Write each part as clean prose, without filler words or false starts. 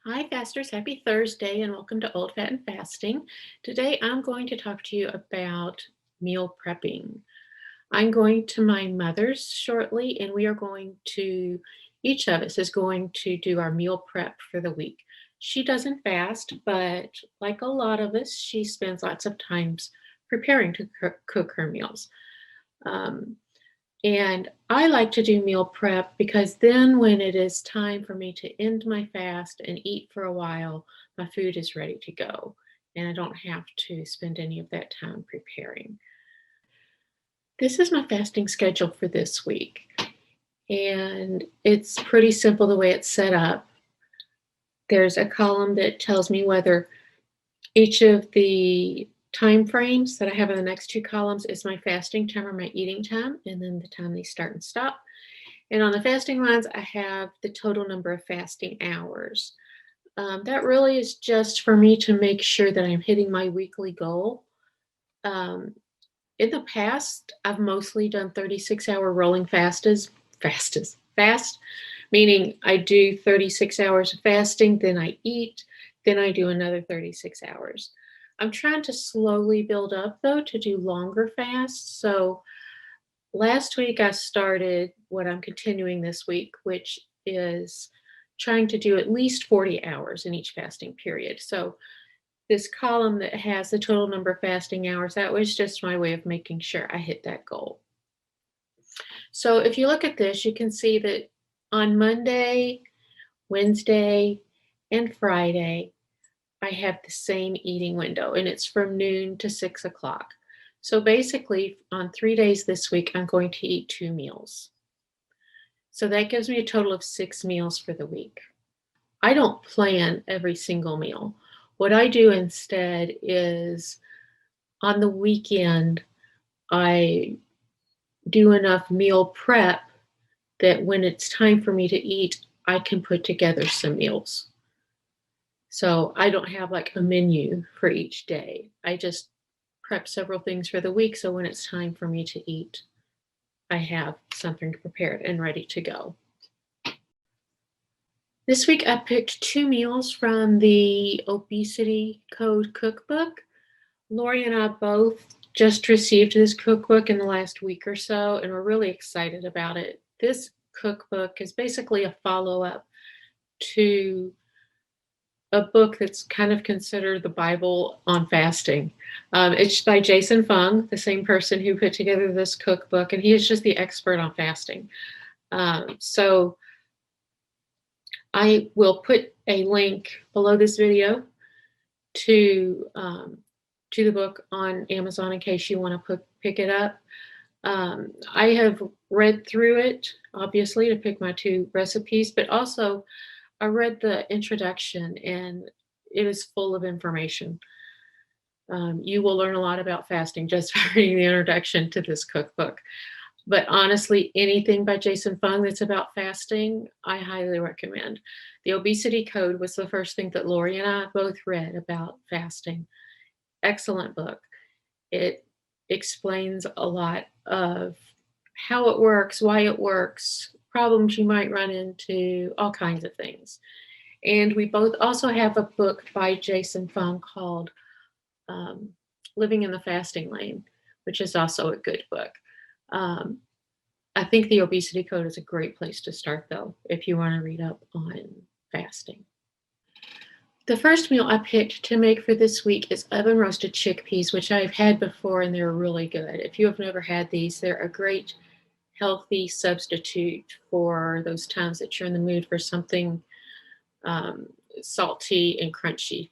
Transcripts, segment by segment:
Hi, fasters. Happy Thursday and welcome to Old Fat and Fasting. Today I'm going to talk to you about meal prepping. I'm going to my mother's shortly, and we are going to, each of us is going to do our meal prep for the week. She doesn't fast, but like a lot of us, she spends lots of times preparing to cook her meals. Um, and I like to do meal prep because then when it is time for me to end my fast and eat for a while, my food is ready to go. And I don't have to spend any of that time preparing. This is my fasting schedule for this week. And it's pretty simple the way it's set up. There's a column that tells me whether each of the time frames that I have in the next two columns is my fasting time or my eating time, and then the time they start and stop. And on the fasting ones, I have the total number of fasting hours. That really is just for me to make sure that I'm hitting my weekly goal. Um, in the past, I've mostly done 36-hour rolling fast, meaning I do 36 hours of fasting, then I eat, then I do another 36 hours. I'm trying to slowly build up though to do longer fasts. So last week I started what I'm continuing this week, which is trying to do at least 40 hours in each fasting period. So this column that has the total number of fasting hours, that was just my way of making sure I hit that goal. So if you look at this, you can see that on Monday, Wednesday, and Friday, I have the same eating window, and it's from noon to 6 o'clock. So basically, on 3 days this week, I'm going to eat 2 meals. So that gives me a total of 6 meals for the week. I don't plan every single meal. What I do instead is on the weekend, I do enough meal prep that when it's time for me to eat, I can put together some meals. So I don't have like a menu for each day. I just prep several things for the week. So when it's time for me to eat, I have something prepared and ready to go. This week I picked 2 meals from the Obesity Code cookbook. Lori and I both just received this cookbook in the last week or so, and we're really excited about it. This cookbook is basically a follow up to a book that's kind of considered the Bible on fasting. It's by Jason Fung, the same person who put together this cookbook, and he is just the expert on fasting. So I will put a link below this video to the book on Amazon in case you want to pick it up. I have read through it, obviously, to pick my 2 recipes, but also I read the introduction and it is full of information. You will learn a lot about fasting just by reading the introduction to this cookbook. But honestly, anything by Jason Fung that's about fasting, I highly recommend. The Obesity Code was the first thing that Lori and I both read about fasting. Excellent book. It explains a lot of how it works, why it works, problems you might run into, all kinds of things. And we both also have a book by Jason Fung called Living in the Fasting Lane, which is also a good book. Um, I think the Obesity Code is a great place to start, though, if you want to read up on fasting. The first meal I picked to make for this week is oven roasted chickpeas, which I've had before and they're really good. If you have never had these, they're a great healthy substitute for those times that you're in the mood for something salty and crunchy.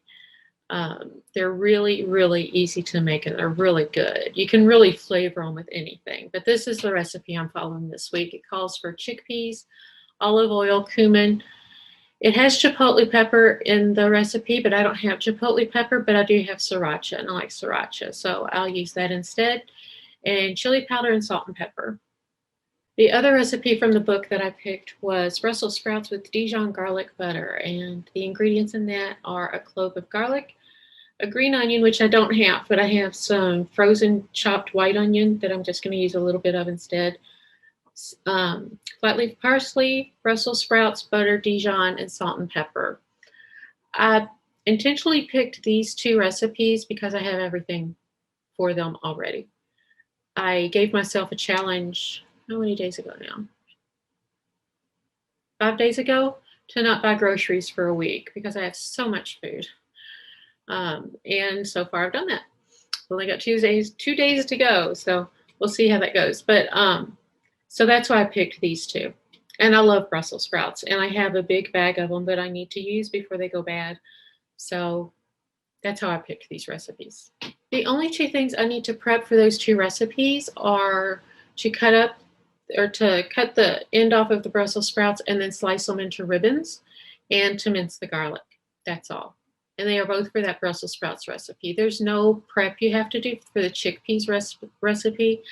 They're really, really easy to make and they're really good. You can really flavor them with anything, but this is the recipe I'm following this week. It calls for chickpeas, olive oil, cumin. It has chipotle pepper in the recipe, but I don't have chipotle pepper, but I do have sriracha, and I like sriracha, so I'll use that instead. And chili powder and salt and pepper. The other recipe from the book that I picked was Brussels sprouts with Dijon garlic butter, and the ingredients in that are a clove of garlic, a green onion, which I don't have, but I have some frozen chopped white onion that I'm just going to use a little bit of instead, flat leaf parsley, Brussels sprouts, butter, Dijon, and salt and pepper. I intentionally picked these 2 recipes because I have everything for them already. I gave myself a challenge, how many days ago now? 5 days ago, to not buy groceries for a week because I have so much food. And so far I've done that. Only got 2 days to go, so we'll see how that goes. But so that's why I picked these 2. And I love Brussels sprouts, and I have a big bag of them that I need to use before they go bad. So that's how I picked these recipes. The only 2 things I need to prep for those 2 recipes are to cut up or to cut the end off of the Brussels sprouts and then slice them into ribbons, and to mince the garlic. That's all. And they are both for that Brussels sprouts recipe. There's no prep you have to do for the chickpeas recipe.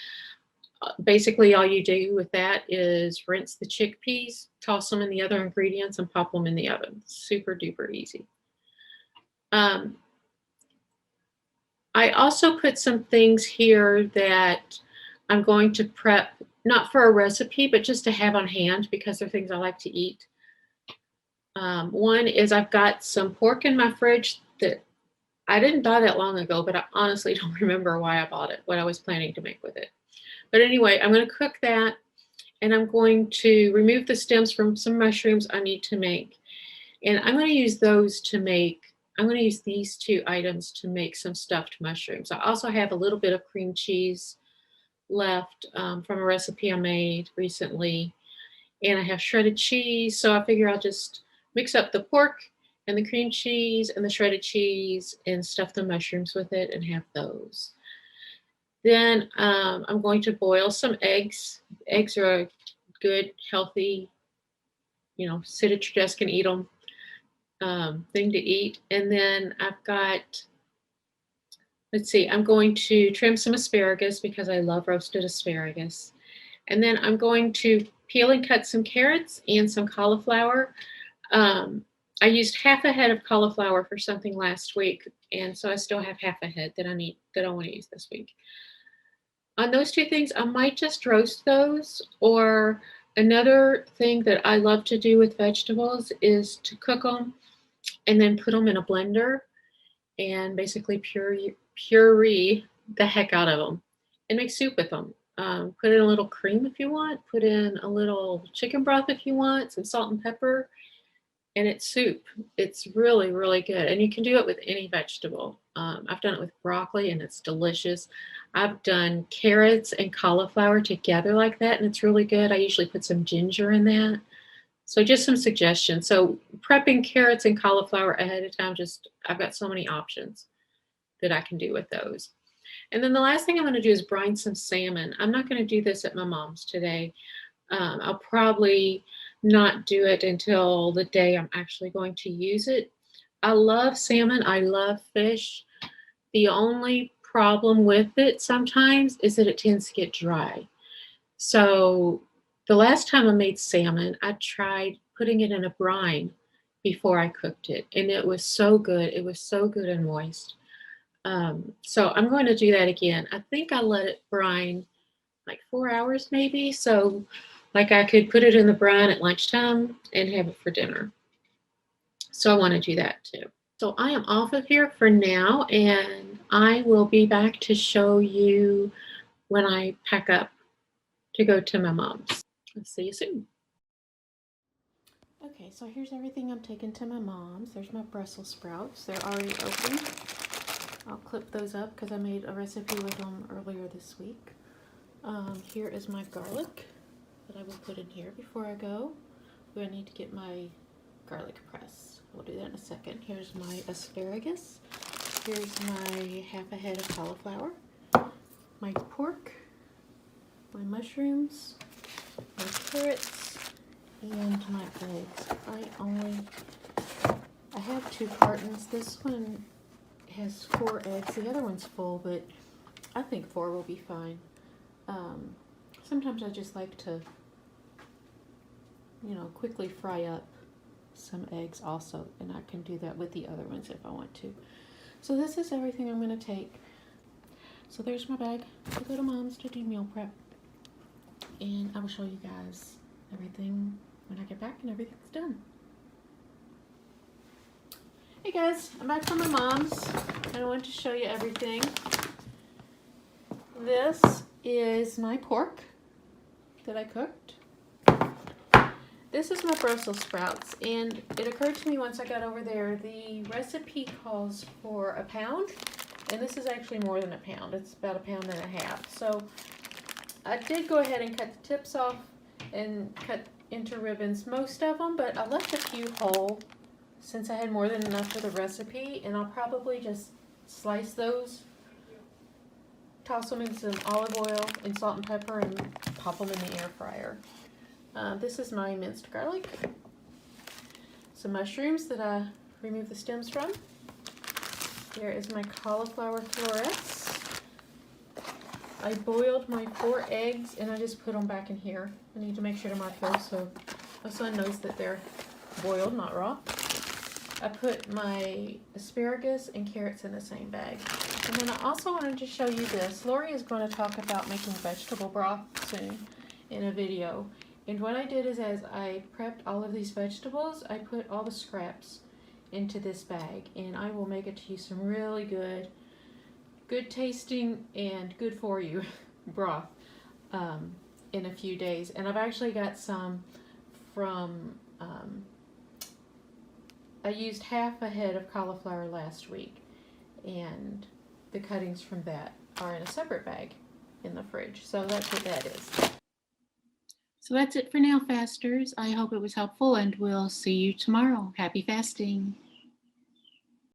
Basically, all you do with that is rinse the chickpeas, toss them in the other ingredients, and pop them in the oven. Super duper easy. I also put some things here that I'm going to prep, not for a recipe, but just to have on hand because they're things I like to eat. One is I've got some pork in my fridge that I didn't buy that long ago, but I honestly don't remember why I bought it, what I was planning to make with it. But anyway, I'm going to cook that, and I'm going to remove the stems from some mushrooms I need to make. And I'm going to use those to make, I'm going to use these 2 items to make some stuffed mushrooms. I also have a little bit of cream cheese left from a recipe I made recently. And I have shredded cheese, so I figure I'll just mix up the pork and the cream cheese and the shredded cheese and stuff the mushrooms with it and have those. Then I'm going to boil some eggs. Eggs are a good, healthy, sit at your desk and eat them thing to eat. And then I've got, let's see, I'm going to trim some asparagus because I love roasted asparagus. And then I'm going to peel and cut some carrots and some cauliflower. I used half a head of cauliflower for something last week, and so I still have half a head that I want to use this week. On those 2 things, I might just roast those, or another thing that I love to do with vegetables is to cook them and then put them in a blender and basically puree the heck out of them and make soup with them. Put in a little cream if you want, put in a little chicken broth if you want, some salt and pepper, and it's soup. It's really, really good. And you can do it with any vegetable. I've done it with broccoli and it's delicious. I've done carrots and cauliflower together like that, and it's really good. I usually put some ginger in that. So just some suggestions. So prepping carrots and cauliflower ahead of time, I've got so many options that I can do with those. And then the last thing I'm going to do is brine some salmon. I'm not going to do this at my mom's today. I'll probably not do it until the day I'm actually going to use it. I love salmon. I love fish. The only problem with it sometimes is that it tends to get dry. So the last time I made salmon, I tried putting it in a brine before I cooked it, and it was so good. It was so good and moist. So I'm going to do that again. I think I let it brine like 4 hours maybe. So like I could put it in the brine at lunchtime and have it for dinner. So I want to do that too. So I am off of here for now, and I will be back to show you when I pack up to go to my mom's. I'll see you soon. Okay, so here's everything I'm taking to my mom's. There's my Brussels sprouts. They're already open. I'll clip those up because I made a recipe with them earlier this week. Here is my garlic that I will put in here before I go. I need to get my garlic press. We'll do that in a second. Here's my asparagus. Here's my half a head of cauliflower. My pork. My mushrooms. My carrots. And my eggs. I have 2 cartons. This one has 4 eggs. The other one's full, but I think 4 will be fine. Sometimes I just like to, quickly fry up some eggs also, and I can do that with the other ones if I want to. So this is everything I'm going to take. So there's my bag to go to mom's to do meal prep, and I will show you guys everything when I get back and everything's done. Hey guys, I'm back from my mom's and I wanted to show you everything. This is my pork that I cooked. This is my Brussels sprouts, and it occurred to me once I got over there, the recipe calls for a pound, and this is actually more than a pound. It's about 1.5 pounds. So I did go ahead and cut the tips off and cut into ribbons most of them, but I left a few whole since I had more than enough for the recipe, and I'll probably just slice those, toss them in some olive oil and salt and pepper, and pop them in the air fryer. This is my minced garlic, some mushrooms that I removed the stems from. There is my cauliflower florets. I boiled my 4 eggs and I just put them back in here. I need to make sure to mark those so my son knows that they're boiled, not raw. I put my asparagus and carrots in the same bag. And then I also wanted to show you this. Lori is going to talk about making vegetable broth soon in a video. And what I did is, as I prepped all of these vegetables, I put all the scraps into this bag, and I will make it to you some really good tasting and good for you broth in a few days. And I've actually got some from, I used half a head of cauliflower last week, and the cuttings from that are in a separate bag in the fridge. So that's what that is. So that's it for now, fasters. I hope it was helpful, and we'll see you tomorrow. Happy fasting.